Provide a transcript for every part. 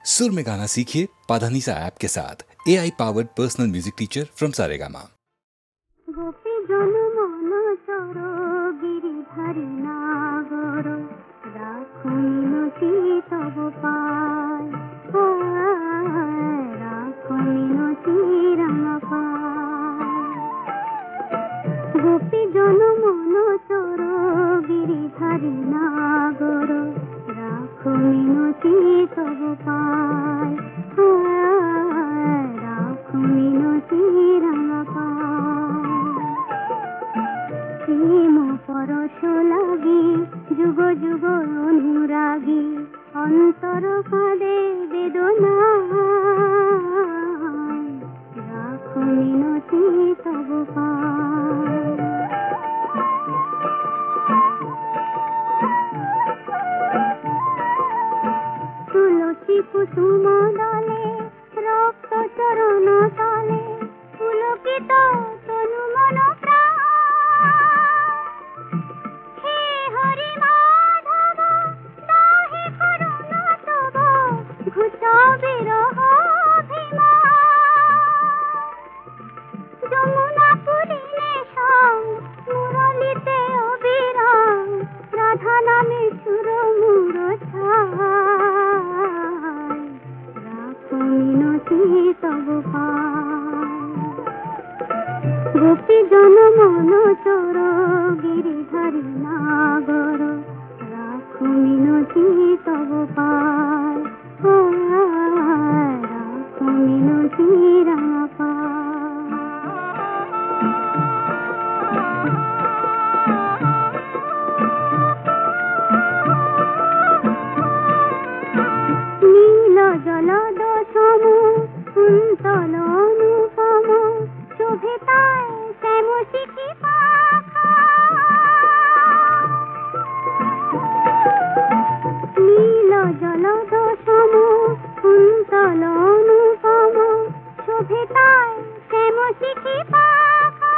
सुर में गाना सीखिए पाधानीसा ऐप के साथ। AI powered personal music teacher from Saregama. गोपी जन मन चर गिरिधारी नागर राखो मिनती तब पाय राखो मिनती राम पाय। गोपी जन मन चर गिरिधारी नागर राखो मिनती तब पाय राखो मिनती राम पाय। प्रेम परश লাগি যুগ যুগ অনুরাগী অন্তর কাঁদে বেদনা রাখো মিনতি তব পায়। তুলসী কুসুম দলে রক্ত চরণ তলে পুলকিত তনু মন প্রাণ। হে হরি মাধব দাহে করুণা তব ঘুচ বিরহ অভিমান। যমুনা পুরিনে সং মুরলিতে অবিরাম রাধা নামে সুর মুর ছায় রাখো মিনতি তব পায়। গোপী জন মন চর গিরিধারী নাগর রাখো মিনতি তব পায় রাখো মিনতি রাম পায়। নীল জলদ সম কুন্তল অনুপম শোভে তাই শ্যাম শিখি পাখা। নীল জলদ সম কুন্তল অনুপম শোভে তাই শ্যাম শিখি পাখা।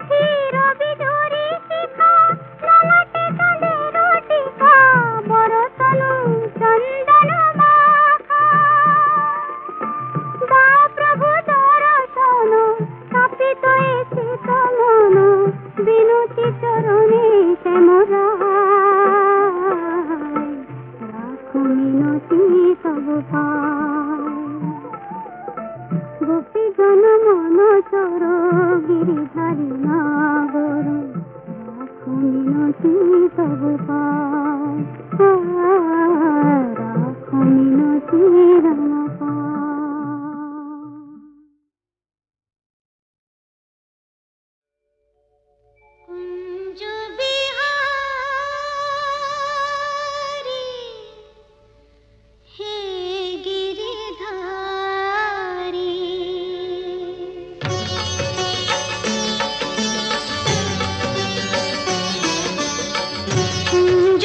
ক্ষীর বিদুরি শিখা ললাটে কালের টিকা বরতনু চন্দন মাখা। দাও প্রভু দর্শন কাপিত এ চিত মন বিনতি চরণে শ্যামরায় রাখো মিনতি তব পায়। গোপী জন মন চর গিরিধারী নাগর রাখো মিনতি তব পায় রাখো মিনতি রাম পায়। কুঞ্জ বিহারী হে গিরিধারী। কুঞ্জ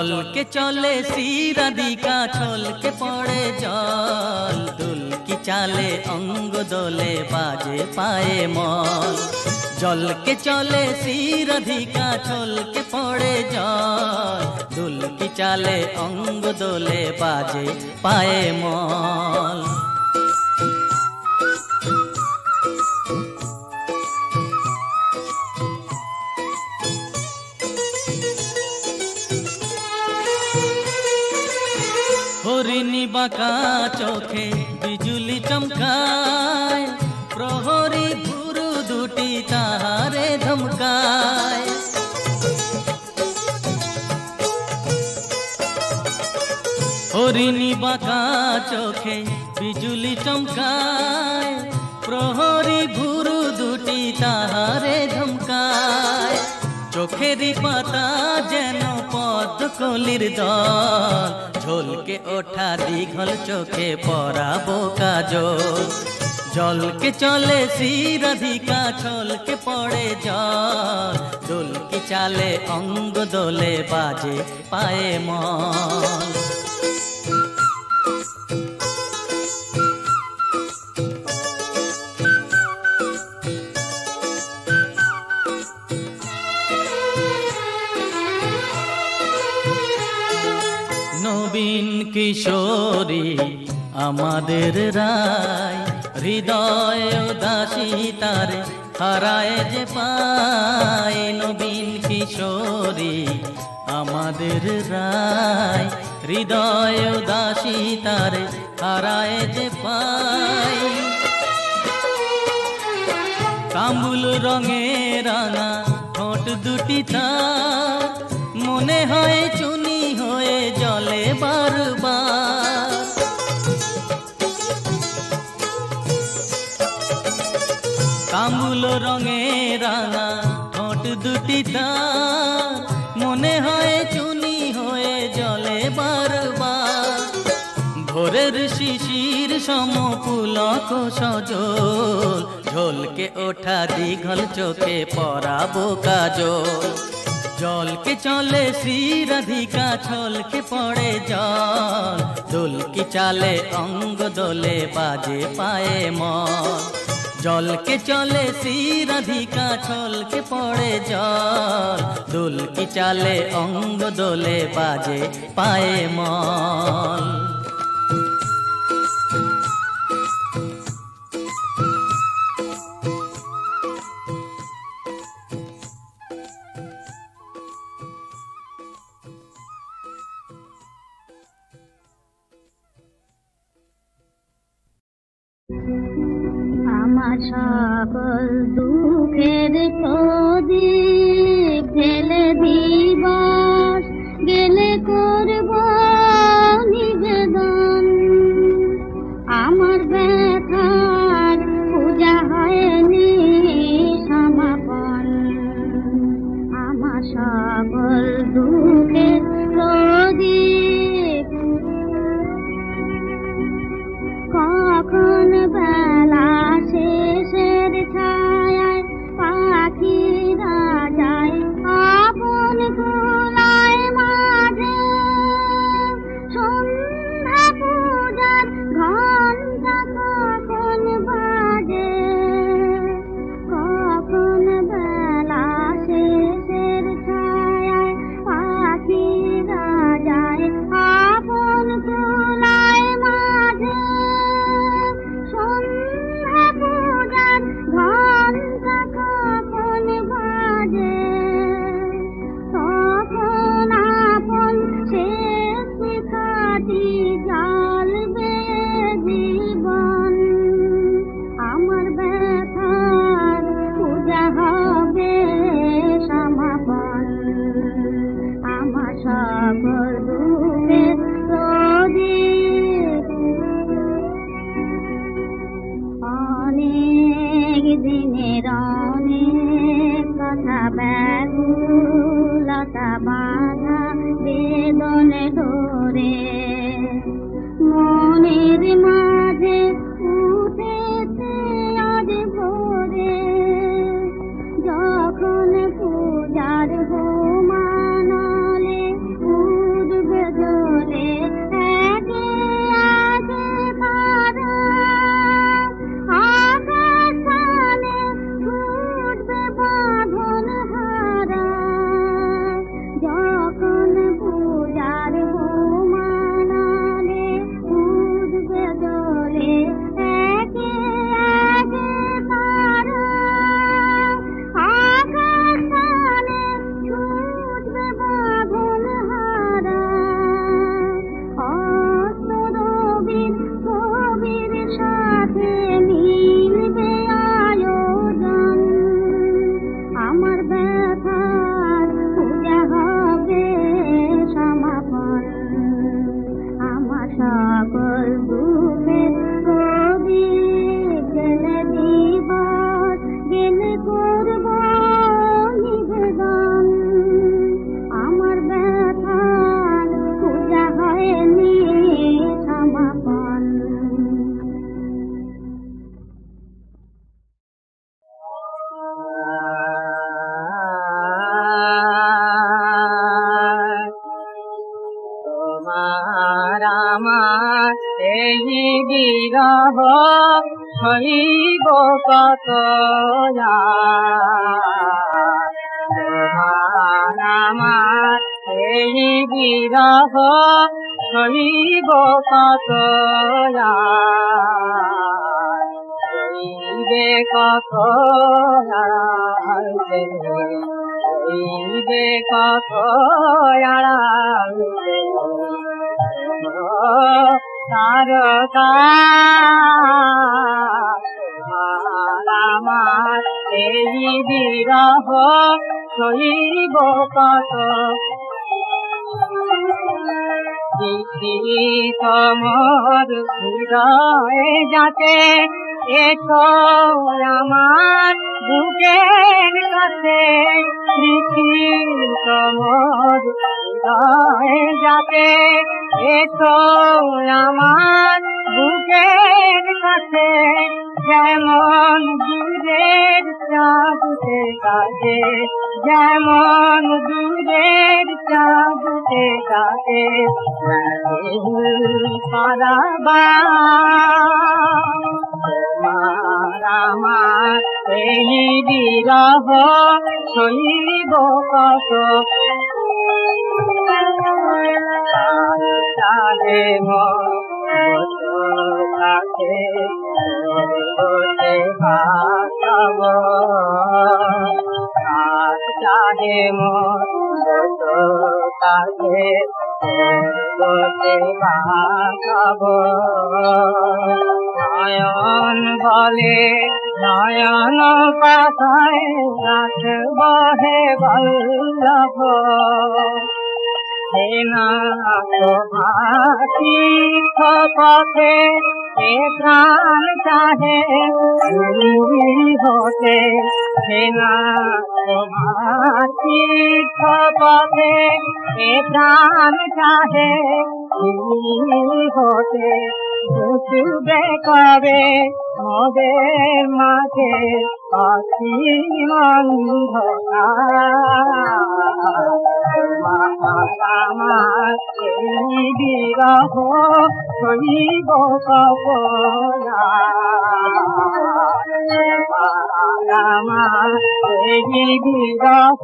চলকে চলে শ্রীরাধিকা ছলকে পড়ে জল দুলকি চালে অঙ্গ দোলে বাজে পায়ে মল জলকে চলে শ্রীরাধিকা ছলকে পড়ে জল দুলকি চালে অঙ্গ দোলে বাজে পায়ে মল হরিণী বাঁকা চোখে বিজুলি চমকায় প্রহরী ভুরু দুটি তাহারে ধমকায় হরিণী বাঁকা চোখে বিজুলি চমকায় প্রহরী ভুরু দুটি তাহারে ধমকায় চোখেরই পাতা যেন পদ্মকলির দল ঝলকে ওঠা দীঘল চোখে পরাবো কাজল জলকে চলে শ্রীরাধিকা ছলকে পড়ে জল দুলকি চালে অঙ্গ দোলে বাজে পায়ে মল নবীন কিশোরী আমাদের রায় হৃদয় উদাসী তারে হারায় যে পায় নবীন কিশোরী আমাদের রায় হৃদয় উদাসী তারে হারায় যে পায় কামুল রঙে রাঙা ঠোঁট দুটি তার মনে হয় চুনি হয়ে জলে বারবার কামুল রঙে রাঙা ঠোঁট দুটি তার মনে হয় চুনি হয়ে জলে বারবার ভোরের শিশির সম পুলক সজল ঝলকে ওঠা দীঘল চোখে পরাবো কাজল জলকে চলে শ্রীরাধিকা ছলকে পড়ে জল দুলকি চালে অঙ্গ দোলে বাজে পায়ে মল জলকে চলে শ্রীরাধিকা ছলকে পড়ে জল দুলকি চালে অঙ্গ দোলে বাজে পায়ে মল আমার সকল দুঃখের প্রদীপ ঢেলে দিবস গেলে করব নিবেদন আমার ব্যথার পূজা হয়নি সমাপন আমার সকল দুঃখের প্রদীপ কখন বেলা শেষের ছায়ায় পাখিরা যায় আপন কুলায় মাঝে সন্ধ্যা পূজার ঘণ্টা কখন বাজে কখন বেলা শেষের ছায়ায় পাখিরা যায় আপন কুলায় মাঝে সন্ধ্যা পূজার ঘণ্টা কখন বাজে তখন আপন শেষ শিখাটি জ্বালবে জীবন আমার ব্যথার পূজা হবে সমাপন আমার সকল দুঃখের প্রদীপ অনেক দিনের অনেক কথা ব্যাকুলতা বাধা বেদনে ধরে মনের মাঝে উঠেছে আজ ভোরে যখন পূজার হোমানলে এই বিরহ সইব কত তোমার আমার এই বিরহ সইব কত সইবে কত সইবে কত তারকা তোমার আমার এই বিরহ সইব কত তোমার হৃদয়ে যাতে এসো আমার বুকের কাছে তোমার হৃদয়ে যাতে এসো আমার বুকের কাছে যেমন দূরের চাঁদতে কাছে যেমন দূরের চাঁদতে কাছে তোমার আমার এই বিরহ সইব কত চাহে মতে ভাব চাহে মতে ভাব নয়ন বলে নয়ন পাতায় রাখব হে বল্লভ সেনা তোমার পথে এ প্রাণ চাহে হতে সেনা তোমার পথে এ প্রাণ চাহে হতে বুঝবে কবে মোদের মাঝে অসীম আমার এই বিরহ সইব আমার এই বিরহ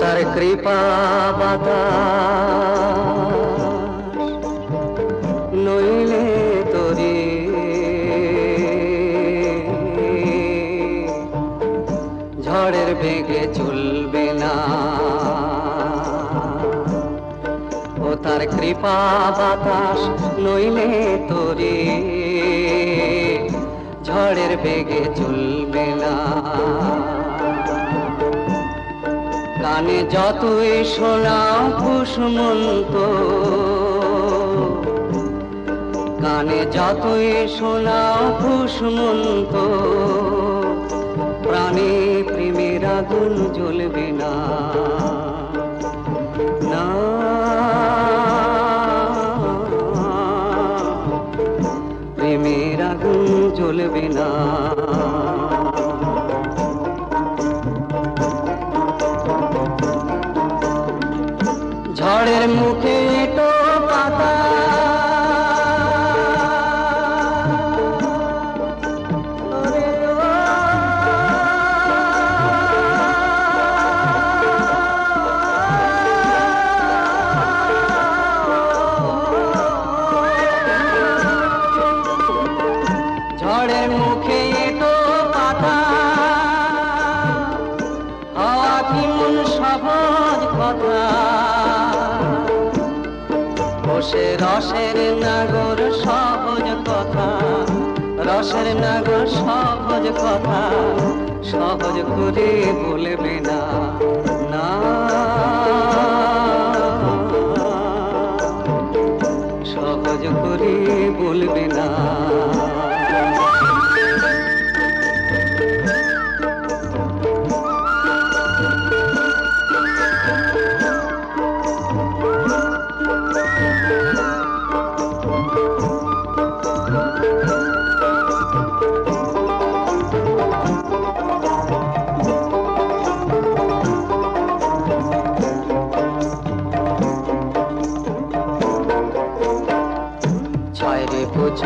তার কৃপা বাতাস নইলে তোরে ঝড়ের বেগে চলবে না ও তার কৃপা বাতাস নইলে তোরে ঝড়ের বেগে চলবে না কানে যতই শোনাও খুশমন্ত কানে যতই শোনাও খুশমন্ত প্রাণে প্রেমের আগুন জ্বলবে না না প্রেমের আগুন জ্বলবে না ঝড়ের মুখে এটো পাতা ঝড়ের মুখে এটো পাতা হওয়া কি মন সহজ কথা বসে রসের নাগর সহজ কথা রসের নাগর সহজ কথা সহজ করে বলবে না না সহজ করে বলবে না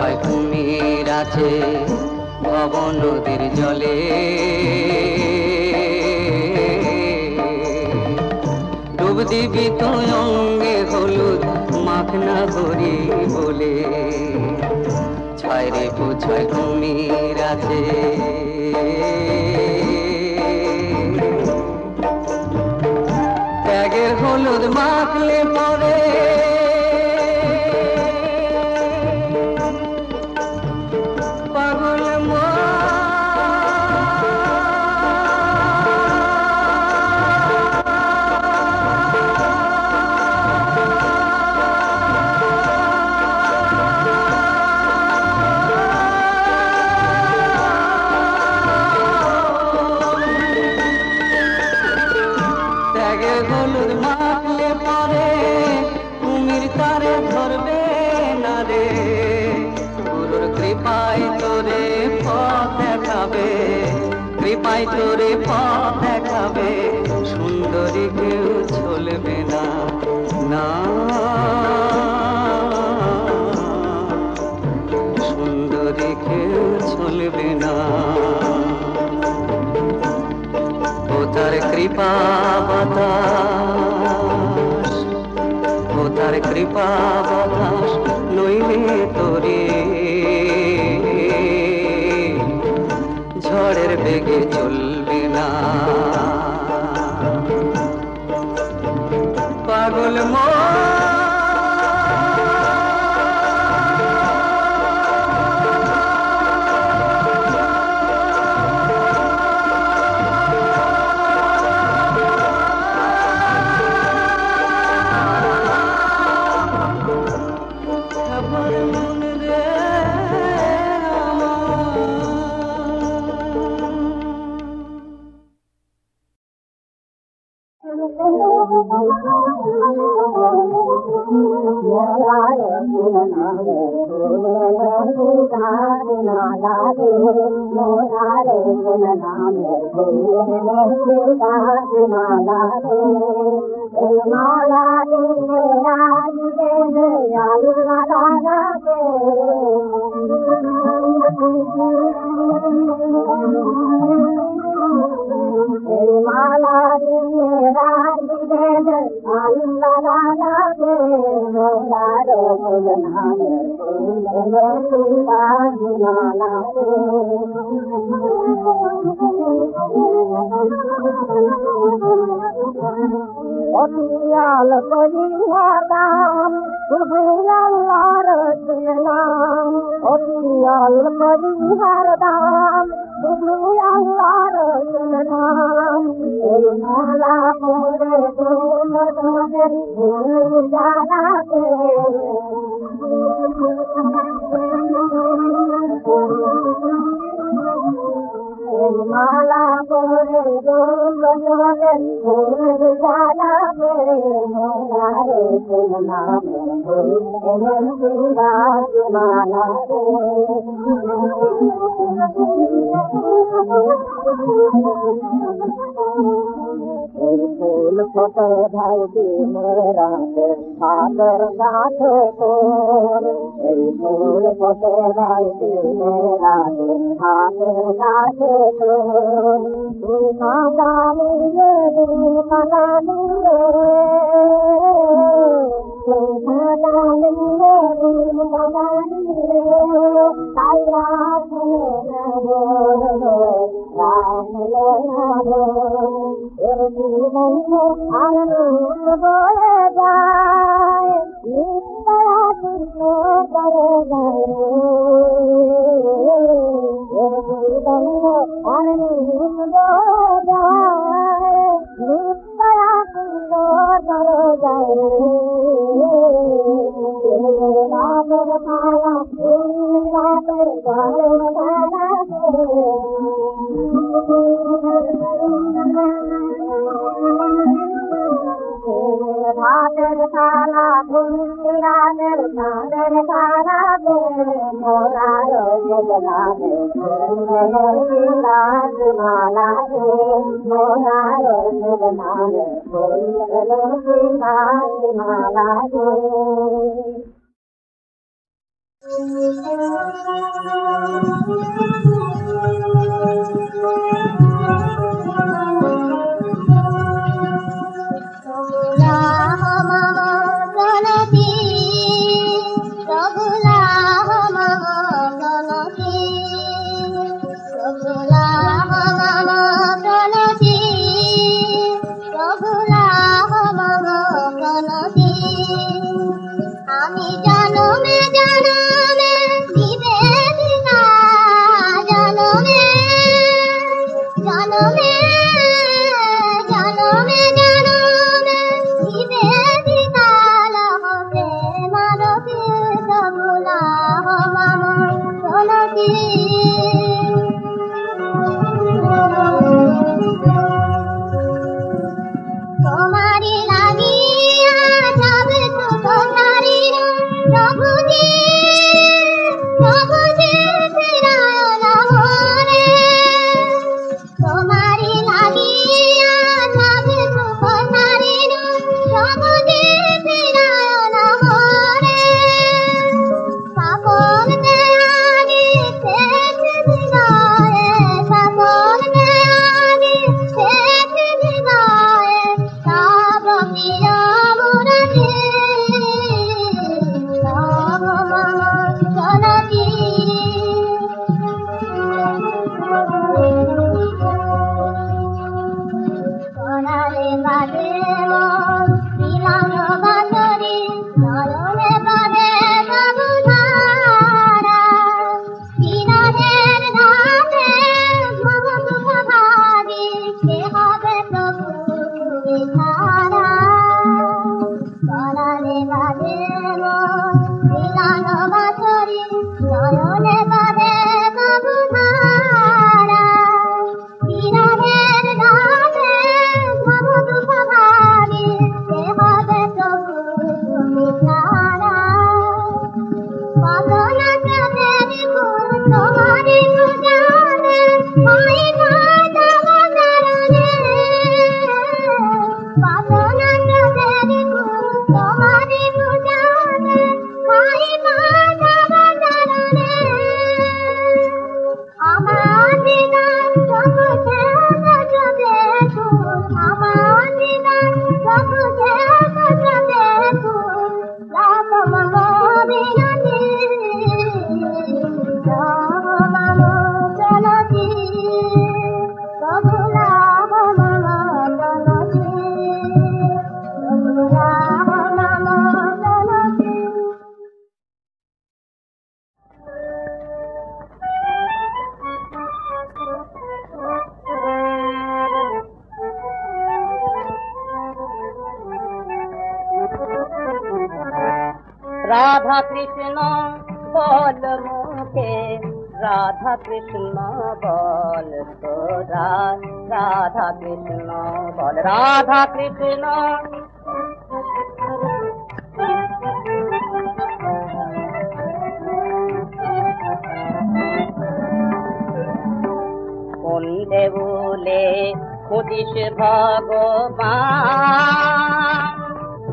কোথায় কুমির আছে ভব নদীর জলে ডুব দিবি তো অঙ্গে হলুদ মাখনা করি বলে ছায় রে কোথায় কুমির আছে ত্যাগের হলুদ মাখলে পরে পাগল ত্যাগের হলুদ মাখলে পরে কুমির তারে ধরবে না রে গুরুর কৃপায় তোরে পথ দেখাবে কৃপায় তোরে পথ দেখাবে সুন্দরী কেউ চলবে না না সুন্দরী কেউ চলবে না ও তার কৃপা বাতাস ও তার কৃপা বাতাস নইলে তোরে ঝড়ের বেগে চলবে না পাগল অতিয়াল করিলাম সুবুলাল্লাহর নাম অতিয়াল করিলাম সুবুলাল্লাহর নাম এই মালা পরে তোমাদের ভুল জানাতে মালা পরে তোমাদের ভুল জানাতে মোরারে নাম মালা ফুল ফোটে ভাই দিনরাতে হাতের কাছে তোর এই ফুল ফোটে ভাই দিনরাতে হাতের কাছে তোর তুই কাঁদালিয়ে দিন কাঁদালিয়ে তুই কাঁদালিয়ে দিন কাঁদালিয়ে তাই রাখলো না রাখলো না এর জীবন আনন্দ বয়ে যায় নিত্যা দিনে করে যায় এর জীবন আনন্দ বয়ে যায় নিত্যা দিনে করে যায় রাতের কালা রাতের কালা রাতের কালা রাতের কালের কালা মোরার জগলাবে রাত মালা মোরার জগলাবে রাত মালা আমি জনমে জনমে নিবেদিতা, জনমে জনমে জনমে জনমে নিবেদিতা, লহতে মারতি সবুলা মাম জনতি। তোমারি লাগিয়া যাবে সুখ সারির প্রভুজি, প্রভুজি ফিরায় না মোরে। তোমারি লাগিয়া যাবে সুখ সারির প্রভুজি ফিরায় না মোরে। সকল দেয়াগি শেষ হৃদয়ে, সকল দেয়াগি শেষ হৃদয়ে, তব প্রিয় মুরতি, তব মম জনতি। করালে বাজে মন মিলন বাঁশরি, নয়নে বাজে তবু ধারা। বিরহের রাতে ভব সুখ ভাগি, সে হবে প্রভু তুমি ছাড়া। করালে বাজে মন মিলন বাঁশরি, নয়নে বাজে তবু ধারা। বিরহের রাতে ভব দুঃখ ভাগি, সে হবে প্রভু তুমি ছাড়া। কত না চাঁদের ফুল তোমারি পূজাতে, হয় মাধব চরণে। কত না চাঁদের ফুল তোমারি পূজাতে, হয় মাধব চরণে। আমার দিদার চোখে সজবে ফুল, আমার দিদার চোখে সজবে ফুল, লাভ মম বিনতি, লাভ মম জনতি, প্রভু লাভ মম জনতি, প্রভু লাভ মম জনতি। রাধা কৃষ্ণ বল মুখে, রাধা কৃষ্ণ বল তোরা, রাধা কৃষ্ণ বল, রাধা কৃষ্ণ। কোন দেউলে খুঁজিস ভগবান,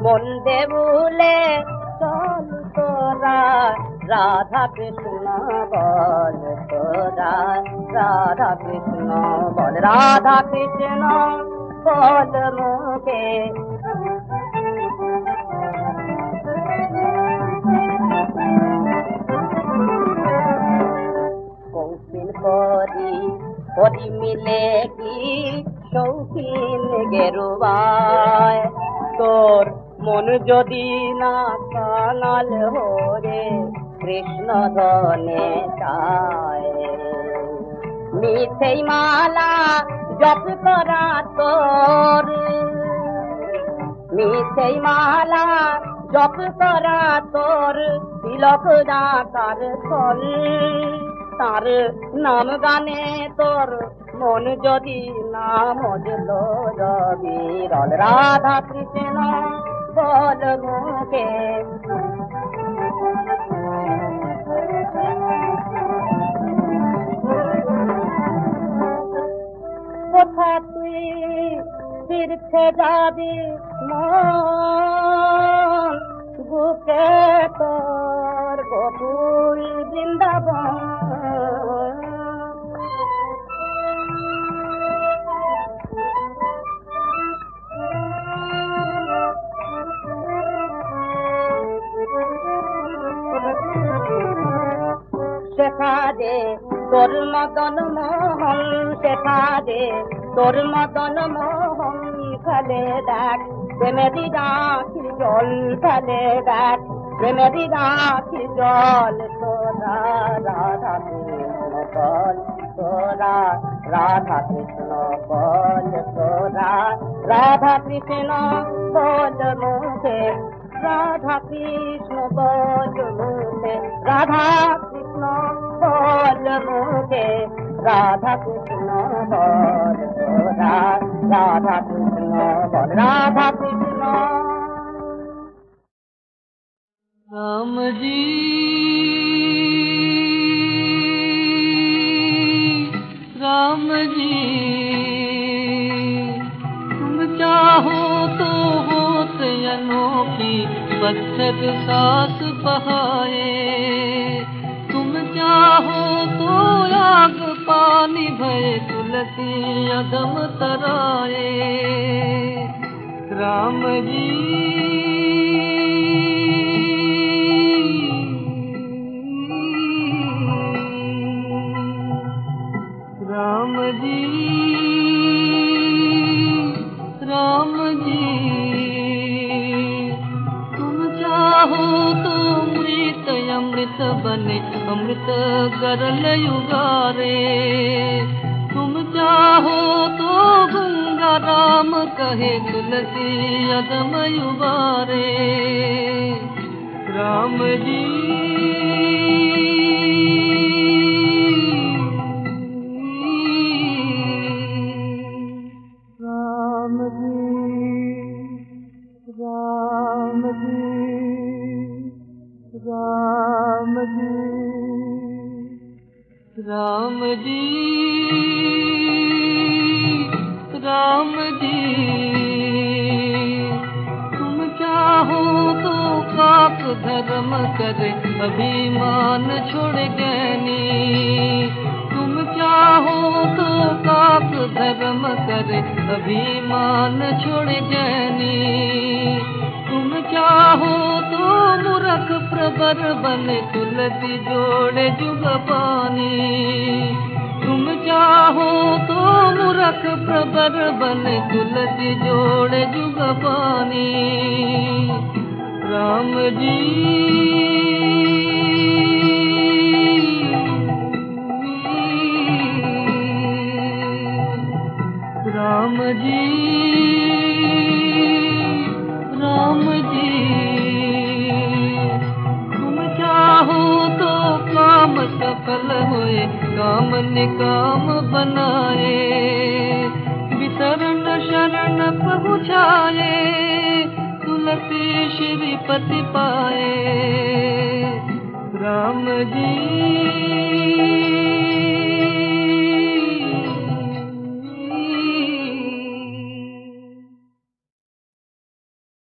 মন দেউলে চল তোরা, রাধা কৃষ্ণ বল তোরা, রাধা কৃষ্ণ বল, রাধা কৃষ্ণ বল মুখে। কৌশল করি করি মিলে কি শৌখিন গেরুবায়, তোর মন যদি না কাঙাল হরে কৃষ্ণ ধনে চায়। মিথ্যেই মালা জপ করা তোর, মিথ্যেই মালা জপ করা তোর, তিলক ডাকার ফল। তার নাম গানে তোর মন যদি না মজলো বিরল, রাধা কৃষ্ণ বল মুখে। কোথা তুই তীর্থে যাবি মন, বুকে তোর গোকুল বৃন্দাবন শেখাদে তোর মদন মোহন শেখাদে তোর মদন মোহন ফেলে দেখ প্রেমেরি রাখি জল ফেলে দেখ প্রেমেরি রাখি জল তোরা রাধা কৃষ্ণ বল তোরা রাধা কৃষ্ণ বল তোরা রাধা কৃষ্ণ বল মুখে রাধা কৃষ্ণ বল মুখে রাধা কৃষ্ণ বল মুখে রাধা কৃষ্ণ বল তোরা রাধা কৃষ্ণ বল রাধা কৃষ্ণ राम जी राम जी तुम चाहो तो होते अनोखी पत्थर सास बहाए तुम चाहो तो आग पानी भय तुलसी अदम तराए राम जी राम जी राम जी तुम चाहो तो मृत अमृत बने अमृत गरल युगारे तुम चाहो तो गंगा राम कहे तुलसी अदम युगारे राम जी राम जी राम जी तुम चाहो तो पाप धर्म करे अभिमान छोड़ ज्ञानी तुम चाहो तो पाप धर्म करे अभिमान छोड़ ज्ञानी तुम चाहो तो मूर्ख प्रबर बने तुलसी जोड़े जुग पानी तुम चाहो तो मूर्ख प्रबर बने तुलसी जोड़े जुग पानी राम जी राम जी राम जी तुम चाहो तो काम सफल होए काम निकाम बनाए वितरण शरण पहुँचाए तुलसी श्रीपति पाए राम जी